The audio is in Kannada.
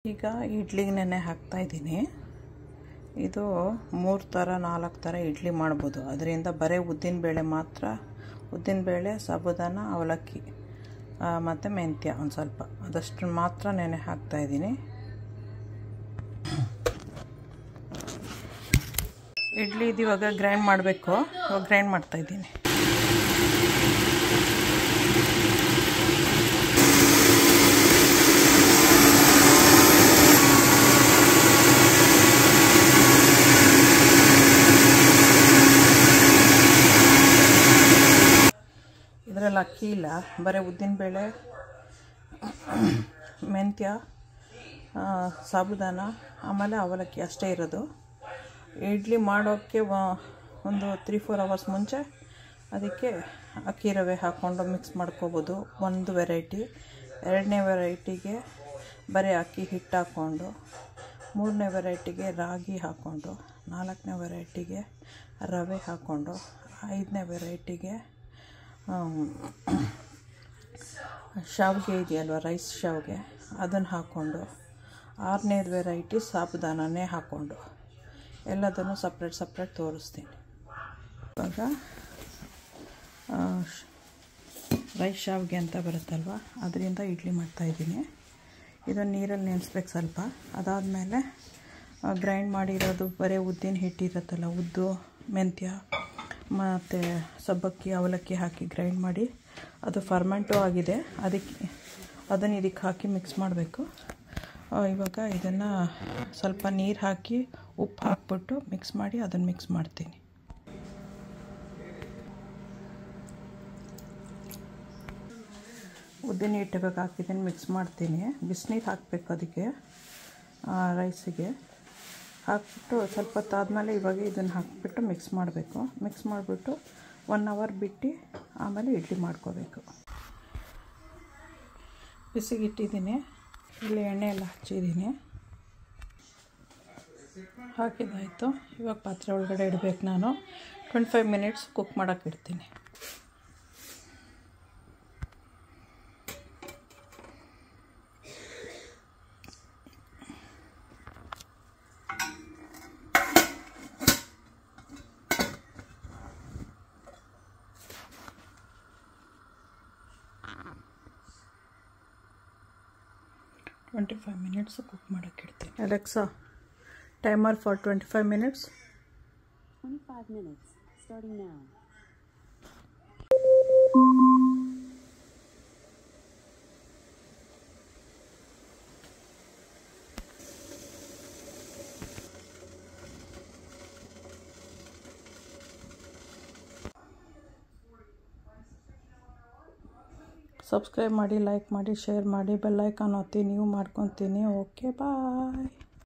ಈಗ ಇಡ್ಲಿಗೆ ನೆನೆ ಹಾಕ್ತಾಯಿದ್ದೀನಿ. ಇದು 3 ಥರ 4 ಥರ ಇಡ್ಲಿ ಮಾಡ್ಬೋದು. ಅದರಿಂದ ಬರೀ ಉದ್ದಿನಬೇಳೆ ಮಾತ್ರ, ಉದ್ದಿನಬೇಳೆ, ಸಾಬುದಾನ, ಅವಲಕ್ಕಿ ಮತ್ತು ಮೆಂತ್ಯ ಒಂದು ಸ್ವಲ್ಪ ಅದಷ್ಟು ಮಾತ್ರ ನೆನೆ ಹಾಕ್ತಾಯಿದ್ದೀನಿ. ಇಡ್ಲಿ ಇದು ಇವಾಗ ಗ್ರೈಂಡ್ ಮಾಡಬೇಕು. ಇವಾಗ ಗ್ರೈಂಡ್ ಮಾಡ್ತಾಯಿದ್ದೀನಿ. ಇದರಲ್ಲಿ ಅಕ್ಕಿ ಇಲ್ಲ, ಬರೀ ಉದ್ದಿನಬೇಳೆ, ಮೆಂತ್ಯ, ಸಾಬುದಾನ ಆಮೇಲೆ ಅವಲಕ್ಕಿ ಅಷ್ಟೇ ಇರೋದು. ಇಡ್ಲಿ ಮಾಡೋಕ್ಕೆ ಒಂದು 3-4 ಅವರ್ಸ್ ಮುಂಚೆ ಅದಕ್ಕೆ ಅಕ್ಕಿ ರವೆ ಹಾಕ್ಕೊಂಡು ಮಿಕ್ಸ್ ಮಾಡ್ಕೋಬೋದು. ಒಂದು ವೆರೈಟಿ. 2ನೇ ವೆರೈಟಿಗೆ ಬರೀ ಅಕ್ಕಿ ಹಿಟ್ಟು ಹಾಕ್ಕೊಂಡು, 3ನೇ ವೆರೈಟಿಗೆ ರಾಗಿ ಹಾಕ್ಕೊಂಡು, 4ನೇ ವೆರೈಟಿಗೆ ರವೆ ಹಾಕ್ಕೊಂಡು, 5ನೇ ವೆರೈಟಿಗೆ ಶಾವಿಗೆ ಇದೆಯಲ್ವ, ರೈಸ್ ಶಾವಿಗೆ, ಅದನ್ನು ಹಾಕ್ಕೊಂಡು, 6ನೇ ವೆರೈಟಿ ಸಾಬುದಾನನೇ ಹಾಕ್ಕೊಂಡು ಎಲ್ಲದನ್ನು ಸಪ್ರೇಟ್ ತೋರಿಸ್ತೀನಿ. ಇವಾಗ ರೈಸ್ ಶಾವಿಗೆ ಅಂತ ಬರುತ್ತಲ್ವ, ಅದರಿಂದ ಇಡ್ಲಿ ಮಾಡ್ತಾಯಿದ್ದೀನಿ. ಇದನ್ನು ನೀರಲ್ಲಿ ನೆನೆಸ್ಬೇಕು ಸ್ವಲ್ಪ. ಅದಾದಮೇಲೆ ಗ್ರೈಂಡ್ ಮಾಡಿರೋದು ಬರೀ ಉದ್ದಿನ ಹಿಟ್ಟಿರುತ್ತಲ್ಲ, ಉದ್ದು, ಮೆಂತ್ಯ ಮತ್ತು ಸಬ್ಬಕ್ಕಿ, ಅವಲಕ್ಕಿ ಹಾಕಿ ಗ್ರೈಂಡ್ ಮಾಡಿ ಅದು ಫರ್ಮೆಂಟು ಆಗಿದೆ. ಅದನ್ನು ಇದಕ್ಕೆ ಹಾಕಿ ಮಿಕ್ಸ್ ಮಾಡಬೇಕು. ಇವಾಗ ಇದನ್ನು ಸ್ವಲ್ಪ ನೀರು ಹಾಕಿ ಉಪ್ಪು ಹಾಕ್ಬಿಟ್ಟು ಮಿಕ್ಸ್ ಮಾಡಿ ಅದನ್ನು ಮಿಕ್ಸ್ ಮಾಡ್ತೀನಿ. ಉದ್ದಿನ ಹಿಟ್ಟು ಇವಾಗ ಹಾಕಿದ್ದೀನಿ, ಮಿಕ್ಸ್ ಮಾಡ್ತೀನಿ. ಬಿಸಿನೀರು ಹಾಕಬೇಕು ಅದಕ್ಕೆ, ರೈಸಿಗೆ ಹಾಕ್ಬಿಟ್ಟು ಸ್ವಲ್ಪ ಹೊತ್ತಾದಮೇಲೆ ಇವಾಗ ಇದನ್ನು ಹಾಕಿಬಿಟ್ಟು ಮಿಕ್ಸ್ ಮಾಡಬೇಕು. ಮಿಕ್ಸ್ ಮಾಡಿಬಿಟ್ಟು 1 ಅವರ್ ಬಿಟ್ಟು ಆಮೇಲೆ ಇಡ್ಲಿ ಮಾಡ್ಕೋಬೇಕು. ಬಿಸಿಗೆ ಇಟ್ಟಿದ್ದೀನಿ. ಇಲ್ಲಿ ಎಣ್ಣೆ ಎಲ್ಲ ಹಚ್ಚಿದ್ದೀನಿ. ಹಾಕಿದ್ದಾಯಿತು. ಇವಾಗ ಪಾತ್ರೆ ಒಳಗಡೆ ಇಡಬೇಕು. ನಾನು 25 ಮಿನಿಟ್ಸ್ ಕುಕ್ ಮಾಡೋಕ್ಕೆ ಇಡ್ತೀನಿ. ಮಿನಿಟ್ಸ್ ಕುಕ್ ಮಾಡೋಕ್ಕೆ ಇಡ್ತೀನಿ. Alexa, timer for 25 minutes. 25 minutes starting now. Subscribe ಮಾಡಿ, ಲೈಕ್ ಮಾಡಿ, ಶೇರ್ ಮಾಡಿ, ಬೆಲ್ ಐಕಾನ್ ಒತ್ತಿ. ನೀವು ಮಾಡ್ಕೊತೀನಿ. ಓಕೆ, ಬಾಯ್.